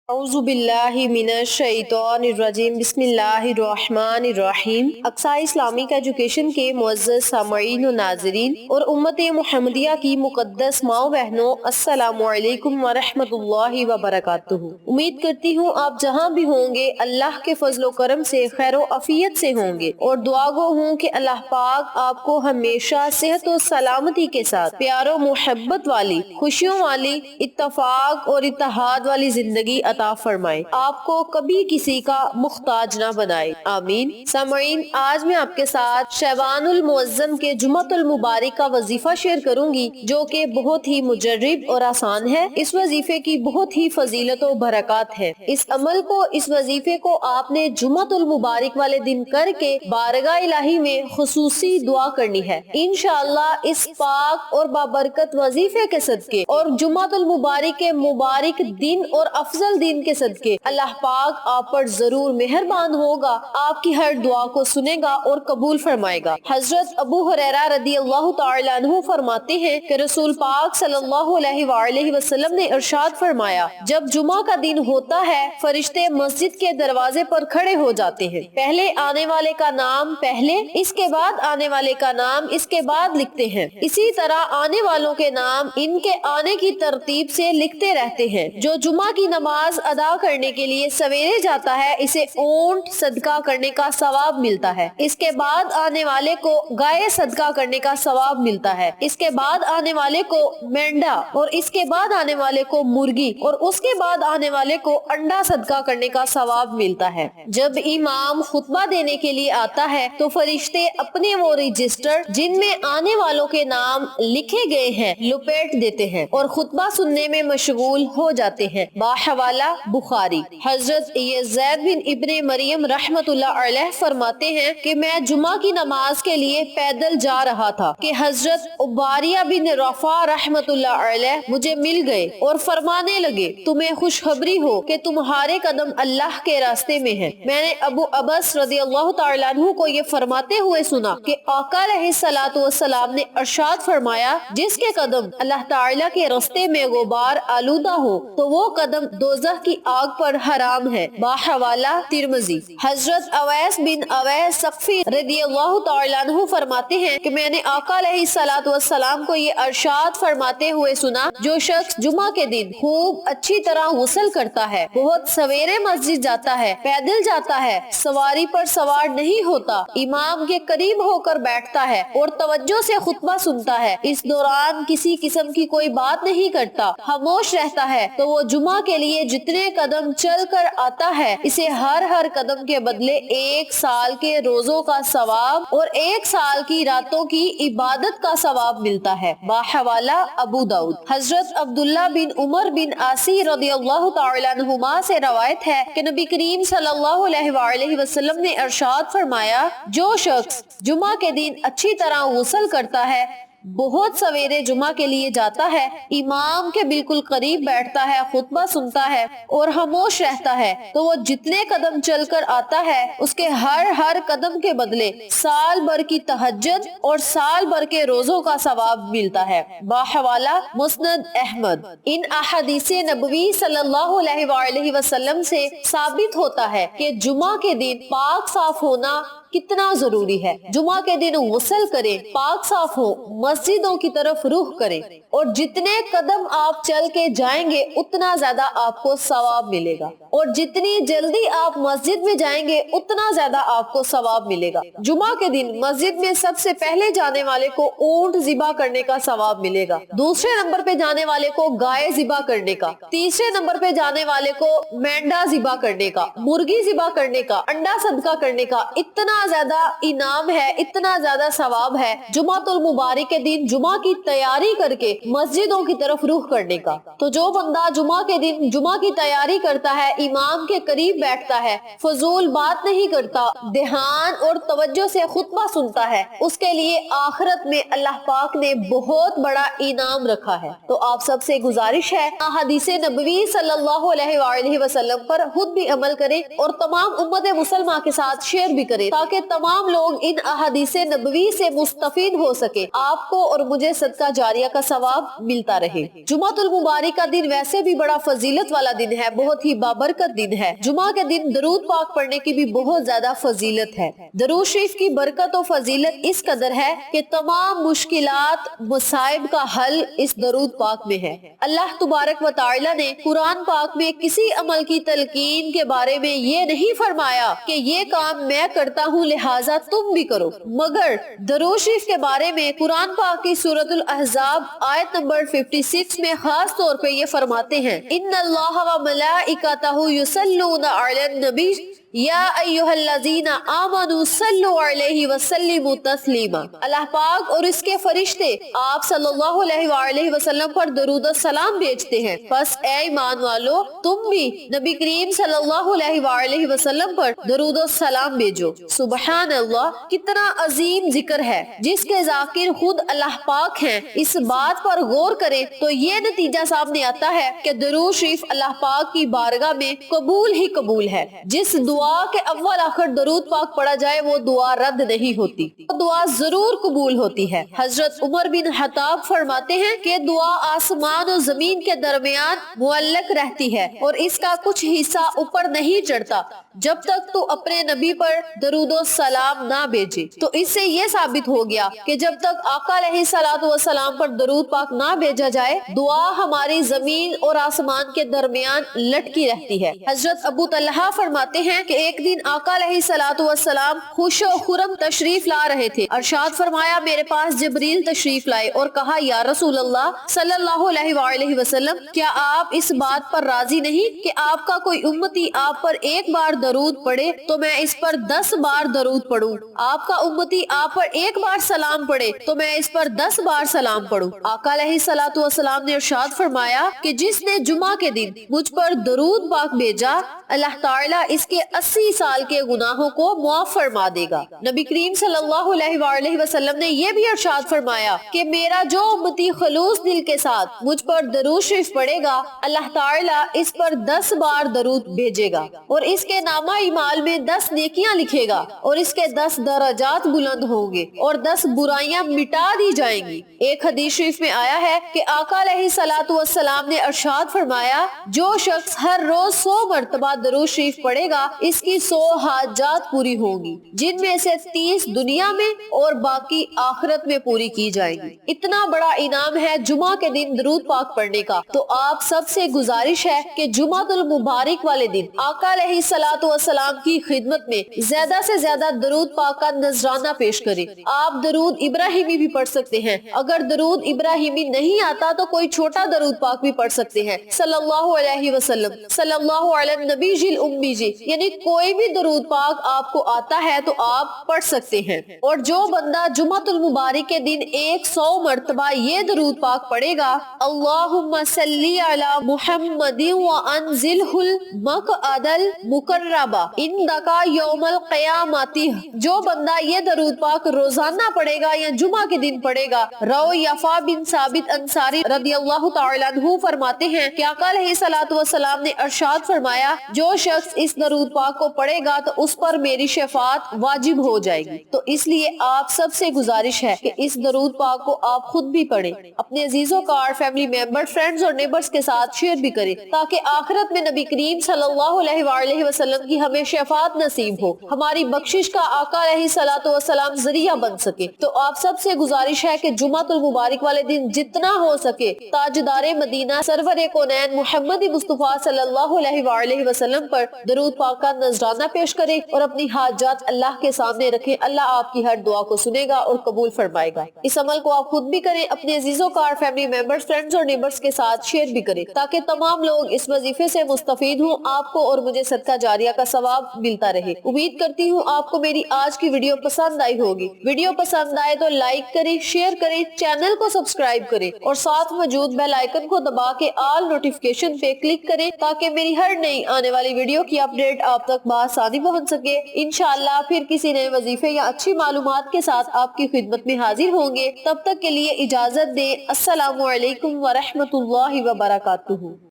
اعوذ باللہ من الشیطان الرجیم بسم اللہ الرحمن الرحیم۔ اقصی اسلامک ایجوکیشن کے معزز سامعین و ناظرین اور امت محمدیہ کی مقدس ماں و بہنوں، السلام علیکم ورحمۃ اللہ وبرکاتہ۔ امید کرتی ہوں آپ جہاں بھی ہوں گے اللہ کے فضل و کرم سے خیر و عافیت سے ہوں گے، اور دعا گو ہوں کہ اللہ پاک آپ کو ہمیشہ صحت و سلامتی کے ساتھ پیار و محبت والی، خوشیوں والی، اتفاق اور اتحاد والی زندگی عطا فرمائے، آپ کو کبھی کسی کا محتاج نہ بنائے، آمین۔ سامعین، آج میں آپ کے ساتھ شعبان المعظم کے جمعۃ المبارک کا وظیفہ شیئر کروں گی، جو کہ بہت ہی مجرب اور آسان ہے۔ اس وظیفے کی بہت ہی فضیلت و برکات ہے۔ اس عمل کو، اس وظیفے کو آپ نے جمعۃ المبارک والے دن کر کے بارگاہ الہی میں خصوصی دعا کرنی ہے۔ انشاءاللہ اس پاک اور بابرکت وظیفے کے صدقے اور جمعۃ المبارک کے مبارک دن اور افضل دن کے صدقے اللہ پاک آپ پر ضرور مہربان ہوگا، آپ کی ہر دعا کو سنے گا اور قبول فرمائے گا۔ حضرت ابو ہریرہ رضی اللہ تعالی عنہ فرماتے ہیں کہ رسول پاک صلی اللہ علیہ وآلہ وسلم نے ارشاد فرمایا، جب جمعہ کا دن ہوتا ہے فرشتے مسجد کے دروازے پر کھڑے ہو جاتے ہیں، پہلے آنے والے کا نام پہلے، اس کے بعد آنے والے کا نام اس کے بعد لکھتے ہیں، اسی طرح آنے والوں کے نام ان کے آنے کی ترتیب سے لکھتے رہتے ہیں۔ جو جمعہ کی نماز ادا کرنے کے لیے سویرے جاتا ہے اسے اونٹ صدقہ کرنے کا ثواب ملتا ہے، اس کے بعد آنے والے کو گائے صدقہ کرنے کا ثواب ملتا ہے، اس کے بعد آنے والے کو مینڈا، اور اس کے بعد آنے والے کو مرغی، اور اس کے بعد آنے والے کو انڈا صدقہ کرنے کا ثواب ملتا ہے۔ جب امام خطبہ دینے کے لیے آتا ہے تو فرشتے اپنے وہ رجسٹر جن میں آنے والوں کے نام لکھے گئے ہیں لپیٹ دیتے ہیں اور خطبہ سننے میں مشغول ہو جاتے ہیں۔ باحوالہ بخاری۔ حضرت یزید بن ابن مریم رحمت اللہ علیہ فرماتے ہیں کہ میں جمعہ کی نماز کے لیے پیدل جا رہا تھا کہ حضرت عباریہ بن رفاع رحمت اللہ علیہ مجھے مل گئے اور فرمانے لگے، تمہیں خوشخبری ہو کہ تمہارے قدم اللہ کے راستے میں ہیں۔ میں نے ابو عبس رضی اللہ تعالی عنہ کو یہ فرماتے ہوئے سنا کہ آقا علیہ الصلوۃ والسلام نے ارشاد فرمایا، جس کے قدم اللہ تعالی کے راستے میں غبار آلودہ ہو تو وہ قدم دوزخ کی آگ پر حرام ہے۔ باحوالہ ترمذی۔ حضرت اویس بن اویس سقفی رضی اللہ تعالی عنہ فرماتے ہیں کہ میں نے آقا علیہ الصلوۃ والسلام کو یہ ارشاد فرماتے ہوئے سنا، جو شخص جمعہ کے دن خوب اچھی طرح غسل کرتا ہے، بہت سویرے مسجد جاتا ہے، پیدل جاتا ہے، سواری پر سوار نہیں ہوتا، امام کے قریب ہو کر بیٹھتا ہے اور توجہ سے خطبہ سنتا ہے، اس دوران کسی قسم کی کوئی بات نہیں کرتا، خاموش رہتا ہے، تو وہ جمعہ کے لیے جتنے قدم چل کر آتا ہے اسے ہر قدم کے بدلے 1 سال کے روزوں کا ثواب اور 1 سال کی راتوں کی عبادت کا ثواب ملتا ہے۔ باحوالہ ابو داؤد۔ حضرت عبداللہ بن عمر بن عاصی رضی اللہ تعالی عنہما سے روایت ہے کہ نبی کریم صلی اللہ علیہ وآلہ وسلم نے ارشاد فرمایا، جو شخص جمعہ کے دن اچھی طرح غسل کرتا ہے، بہت سویرے جمعہ کے لیے جاتا ہے، امام کے بالکل قریب بیٹھتا ہے، خطبہ سنتا ہے اور خاموش رہتا ہے، تو وہ جتنے قدم چل کر آتا ہے اس کے ہر قدم کے بدلے سال بھر کی تہجد اور سال بھر کے روزوں کا ثواب ملتا ہے۔ باحوالہ مسند احمد۔ ان احادیث نبوی صلی اللہ علیہ وآلہ وسلم سے ثابت ہوتا ہے کہ جمعہ کے دن پاک صاف ہونا کتنا ضروری ہے۔ جمعہ کے دن غسل کریں، پاک صاف ہو، مسجدوں کی طرف رخ کریں، اور جتنے قدم آپ چل کے جائیں گے اتنا زیادہ آپ کو ثواب ملے گا، اور جتنی جلدی آپ مسجد میں جائیں گے اتنا زیادہ آپ کو ثواب ملے گا۔ جمعہ کے دن مسجد میں سب سے پہلے جانے والے کو اونٹ ذبح کرنے کا ثواب ملے گا، دوسرے نمبر پہ جانے والے کو گائے ذبح کرنے کا، تیسرے نمبر پہ جانے والے کو مینڈا ذبح کرنے کا، مرغی ذبح کرنے کا، انڈا صدقہ کرنے کا۔ اتنا زیادہ انعام ہے، اتنا زیادہ ثواب ہے جمعۃ المبارک کے دن جمعہ کی تیاری کر کے مسجدوں کی طرف رخ کرنے کا۔ تو جو بندہ جمعہ کے دن جمعہ کی تیاری کرتا ہے، امام کے قریب بیٹھتا ہے، فضول بات نہیں کرتا، دھیان اور توجہ سے خطبہ سنتا ہے، اس کے لیے آخرت میں اللہ پاک نے بہت بڑا انعام رکھا ہے۔ تو آپ سب سے گزارش ہے، احادیث نبوی صلی اللہ علیہ وآلہ وسلم پر خود بھی عمل کریں اور تمام امت مسلمہ کے ساتھ شیئر بھی کریں، تاکہ تاکہ تمام لوگ ان احادیث نبوی سے مستفید ہو سکے، آپ کو اور مجھے صدقہ جاریہ کا ثواب ملتا رہے۔ جمعۃ المبارک کا دن ویسے بھی بڑا فضیلت والا دن ہے، بہت ہی بابرکت دن ہے۔ جمعہ کے دن درود پاک پڑھنے کی بھی بہت زیادہ فضیلت ہے۔ درود شریف کی برکت و فضیلت اس قدر ہے کہ تمام مشکلات مصائب کا حل اس درود پاک میں ہے۔ اللہ تبارک و تعالی نے قرآن پاک میں کسی عمل کی تلقین کے بارے میں یہ نہیں فرمایا کہ یہ کام میں کرتا ہوں لہٰذا تم بھی کرو، مگر درود شریف کے بارے میں قرآن پاک کی سورۃ الاحزاب آیت نمبر 56 میں خاص طور پہ یہ فرماتے ہیں، ان اللہ و ملائکتہ یصلون علی النبی یا ایھا الذین آمنوا صلوا علیہ وسلموا تسلیما۔ اللہ پاک اور اس کے فرشتے آپ صلی اللہ علیہ وآلہ وسلم پر درود و سلام بھیجتے ہیں، پس اے ایمان والو تم بھی نبی کریم صلی اللہ علیہ وآلہ وسلم پر درود و سلام بھیجو۔ سبحان اللہ، کتنا عظیم ذکر ہے جس کے ذاکر خود اللہ پاک ہیں۔ اس بات پر غور کریں تو یہ نتیجہ سامنے آتا ہے کہ درود شریف اللہ پاک کی بارگاہ میں قبول ہی قبول ہے۔ جس دعا کے اول آخر درود پاک پڑھا جائے وہ دعا رد نہیں ہوتی، وہ دعا ضرور قبول ہوتی ہے۔ حضرت عمر بن خطاب فرماتے ہیں کہ دعا آسمان و زمین کے درمیان معلق رہتی ہے اور اس کا کچھ حصہ اوپر نہیں چڑھتا جب تک تو اپنے نبی پر درود و سلام نہ بھیجے۔ تو اس سے یہ ثابت ہو گیا کہ جب تک آقا علیہ الصلوۃ والسلام پر درود پاک نہ بھیجا جائے دعا ہماری زمین اور آسمان کے درمیان لٹکی رہتی ہے۔ حضرت ابو طلحہ فرماتے ہیں کہ ایک دن آقا علیہ الصلوۃ والسلام خوش و خرم تشریف لا رہے تھے، ارشاد فرمایا میرے پاس جبریل تشریف لائے اور کہا یا رسول اللہ صلی اللہ علیہ وآلہ وسلم، کیا آپ اس بات پر راضی نہیں کہ آپ کا کوئی امتی آپ پر ایک بار درود پڑھے تو میں اس پر 10 بار درود پڑھوں، آپ کا امتی آپ پر ایک بار سلام پڑھے تو میں اس پر 10 بار سلام پڑھوں۔ آقا علیہ الصلوۃ والسلام نے ارشاد فرمایا کہ جس نے جمعہ کے دن مجھ پر درود پاک بھیجا اللہ تعالیٰ اس کے 80 سال کے گناہوں کو معاف فرما دے گا۔ نبی کریم صلی اللہ علیہ وآلہ وسلم نے یہ بھی ارشاد فرمایا کہ میرا جو امتی خلوص دل کے ساتھ مجھ پر درود شریف پڑھے گا اللہ تعالیٰ اس پر 10 بار درود بھیجے گا اور اس کے نامہ اعمال میں 10 نیکیاں لکھے گا اور اس کے 10 درجات بلند ہوں گے اور 10 برائیاں مٹا دی جائیں گی۔ ایک حدیث شریف میں آیا ہے کہ آقا علیہ الصلوۃ والسلام نے ارشاد فرمایا جو شخص ہر روز 100 مرتبہ درود شریف پڑھے گا اس کی 100 حاجات پوری ہوں گی، جن میں سے 30 دنیا میں اور باقی آخرت میں پوری کی جائیں گی۔ اتنا بڑا انعام ہے جمعہ کے دن درود پاک پڑھنے کا، تو آپ سب سے گزارش ہے کہ جمعۃ المبارک والے دن آقا علیہ الصلوۃ والسلام کی خدمت میں زیادہ سے زیادہ درود پاک کا نذرانہ پیش کریں۔ آپ درود ابراہیمی بھی پڑھ سکتے ہیں، اگر درود ابراہیمی نہیں آتا تو کوئی چھوٹا درود پاک بھی پڑھ سکتے ہیں، صلی اللہ علیہ وسلم، صلی اللہ علیہ النبی الامی جی، یعنی کوئی بھی درود پاک آپ کو آتا ہے تو آپ پڑھ سکتے ہیں۔ اور جو بندہ جمعۃ المبارک کے دن 100 مرتبہ یہ درود پاک پڑھے گا اللہم صلی علی محمد وانزلہ المقعد المقرب عندک یوم القیامت، جو بندہ یہ درود پاک روزانہ پڑھے گا یا جمعہ کے دن پڑھے گا، رو یفا بن ثابت انصاری رضی اللہ تعالی عنہ فرماتے ہیں کہ آقا علیہ الصلوۃ والسلام نے ارشاد فرمایا جو شخص اس درود پاک کو پڑھے گا تو اس پر میری شفاعت واجب ہو جائے گی۔ تو اس لیے آپ سب سے گزارش ہے کہ اس درود پاک کو آپ خود بھی پڑھیں، اپنے عزیزوں کا اور فیملی ممبر، فرینڈز اور نیبرز کے ساتھ شیئر بھی کریں تاکہ آخرت میں نبی کریم صلی اللہ علیہ وآلہ وسلم کی ہمیں شفاعت نصیب ہو، ہماری بخشش کا آقا علیہ الصلوۃ والسلام ذریعہ بن سکے۔ تو آپ سب سے گزارش ہے کہ جمعۃ المبارک والے دن جتنا ہو سکے تاجدار مدینہ سرور کونین محمد مصطفیٰ صلی اللہ علیہ وآلہ وسلم پر درود پاک کا نذرانہ پیش کریں اور اپنی حاجات اللہ کے سامنے رکھیں، اللہ آپ کی ہر دعا کو سنے گا اور قبول فرمائے گا۔ اس عمل کو آپ خود بھی کریں، اپنے عزیزوں کا اور فیملی ممبرز، فرینڈز اور نیبرز کے ساتھ شیئر بھی کریں تاکہ تمام لوگ اس وظیفے سے مستفید ہوں، آپ کو اور مجھے صدقہ جاریہ کا ثواب ملتا رہے۔ امید کرتی ہوں آپ کو میری آج کی ویڈیو پسند آئی ہوگی۔ ویڈیو پسند آئے تو لائک کریں، شیئر کریں، چینل کو سبسکرائب کریں اور ساتھ موجود بیل آئیکن کو دبا کے آل نوٹیفیکیشن پہ کلک کریں تاکہ میری ہر نئی آنے والی ویڈیو کی اپڈیٹ آپ تک بآسانی پہنچ سکے۔ انشاءاللہ پھر کسی نئے وظیفے یا اچھی معلومات کے ساتھ آپ کی خدمت میں حاضر ہوں گے، تب تک کے لیے اجازت دیں۔ السلام علیکم ورحمۃ اللہ وبرکاتہ۔